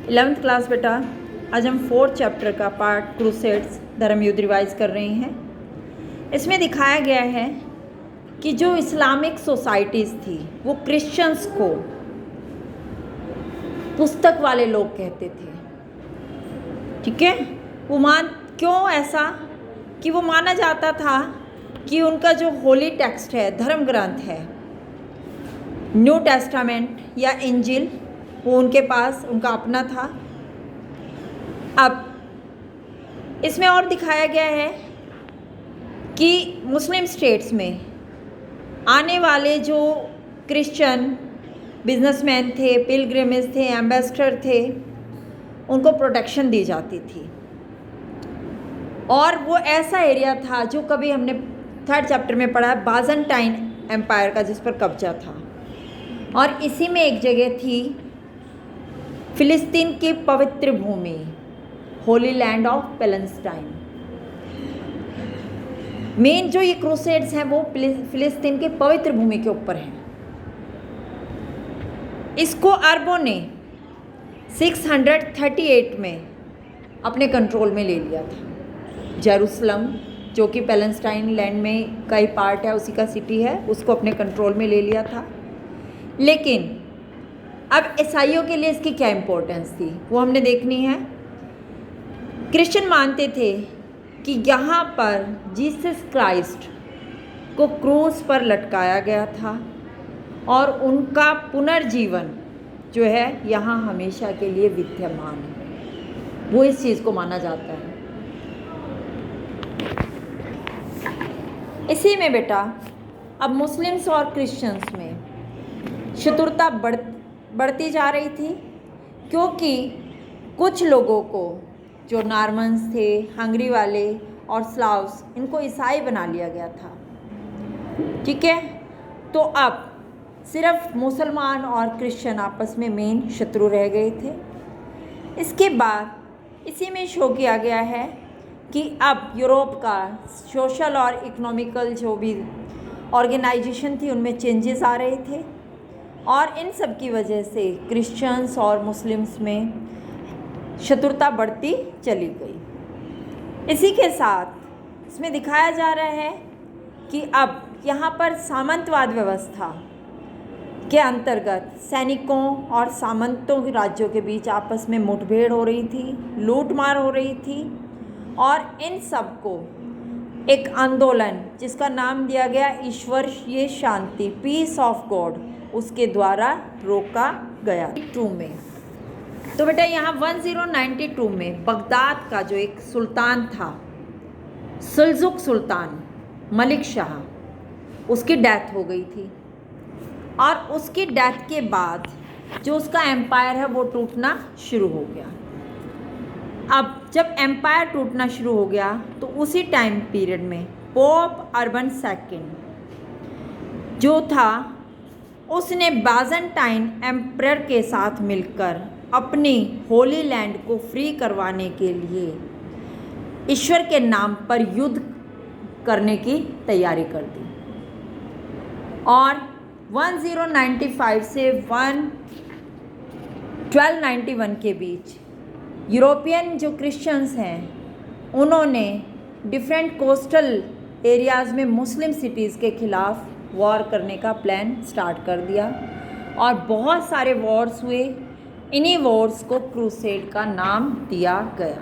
11th class बेटा, आज हम 4th चैप्टर का पार्ट क्रूसेड्स धर्म युद्ध रिवाइज कर रहे हैं। इसमें दिखाया गया है कि जो इस्लामिक सोसाइटीज़ थी वो क्रिश्चियंस को पुस्तक वाले लोग कहते थे। ठीक है, वो क्यों ऐसा कि वो माना जाता था कि उनका जो होली टेक्स्ट है, धर्म ग्रंथ है, न्यू टेस्टामेंट या इंजिल, वो उनके पास उनका अपना था। अब इसमें और दिखाया गया है कि मुस्लिम स्टेट्स में आने वाले जो क्रिश्चियन बिजनेसमैन थे, पिलग्रिम्स थे, एम्बेसडर थे, उनको प्रोटेक्शन दी जाती थी। और वो ऐसा एरिया था जो कभी हमने 3rd चैप्टर में पढ़ा है, बाज़ेंटाइन एम्पायर का, जिस पर कब्जा था। और इसी में एक जगह थी फ़िलिस्तीन की पवित्र भूमि, holy land of Palestine. Main जो ये क्रूसेड्स हैं वो फ़िलिस्तीन की पवित्र भूमि के ऊपर हैं। इसको अरबों ने 638 में अपने कंट्रोल में ले लिया था। जेरूसलम, जो कि पैलेस्टाइन लैंड में का ही पार्ट है, उसी का सिटी है, उसको अपने कंट्रोल में ले लिया था। लेकिन अब ईसाइयों के लिए इसकी क्या इम्पोर्टेंस थी वो हमने देखनी है। क्रिश्चियन मानते थे कि यहाँ पर जीसस क्राइस्ट को क्रूस पर लटकाया गया था और उनका पुनर्जीवन जो है यहाँ हमेशा के लिए विद्यमान है। वो इस चीज़ को माना जाता है। इसी में बेटा अब मुस्लिम्स और क्रिश्चियंस में शत्रुता बढ़ती जा रही थी, क्योंकि कुछ लोगों को, जो नॉर्मन्स थे, हंगरी वाले और स्लाव्स, इनको ईसाई बना लिया गया था। ठीक है, तो अब सिर्फ मुसलमान और क्रिश्चियन आपस में मेन शत्रु रह गए थे। इसके बाद इसी में शो किया गया है कि अब यूरोप का सोशल और इकोनॉमिकल जो भी ऑर्गेनाइजेशन थी उनमें चेंजेस आ रहे थे, और इन सब की वजह से क्रिश्चियंस और मुस्लिम्स में शत्रुता बढ़ती चली गई। इसी के साथ इसमें दिखाया जा रहा है कि अब यहाँ पर सामंतवाद व्यवस्था के अंतर्गत सैनिकों और सामंतों के राज्यों के बीच आपस में मुठभेड़ हो रही थी, लूटमार हो रही थी, और इन सब को एक आंदोलन जिसका नाम दिया गया ईश्वर ये शांति, पीस ऑफ गॉड, उसके द्वारा रोका गया 2 में। तो बेटा यहाँ 1092 में बगदाद का जो एक सुल्तान था, सुल्जुक सुल्तान मलिक शाह, उसकी डेथ हो गई थी। और उसकी डेथ के बाद जो उसका एम्पायर है वो टूटना शुरू हो गया। अब जब एम्पायर टूटना शुरू हो गया तो उसी टाइम पीरियड में पोप अर्बन II जो था, उसने बाज़ेंटाइन एम्परर के साथ मिलकर अपनी होली लैंड को फ्री करवाने के लिए ईश्वर के नाम पर युद्ध करने की तैयारी कर दी। और 1095 से 1291 के बीच यूरोपियन जो क्रिश्चियंस हैं उन्होंने डिफरेंट कोस्टल एरियाज़ में मुस्लिम सिटीज़ के ख़िलाफ़ वॉर करने का प्लान स्टार्ट कर दिया, और बहुत सारे वॉर्स हुए। इन्हीं वॉर्स को क्रूसेड का नाम दिया गया।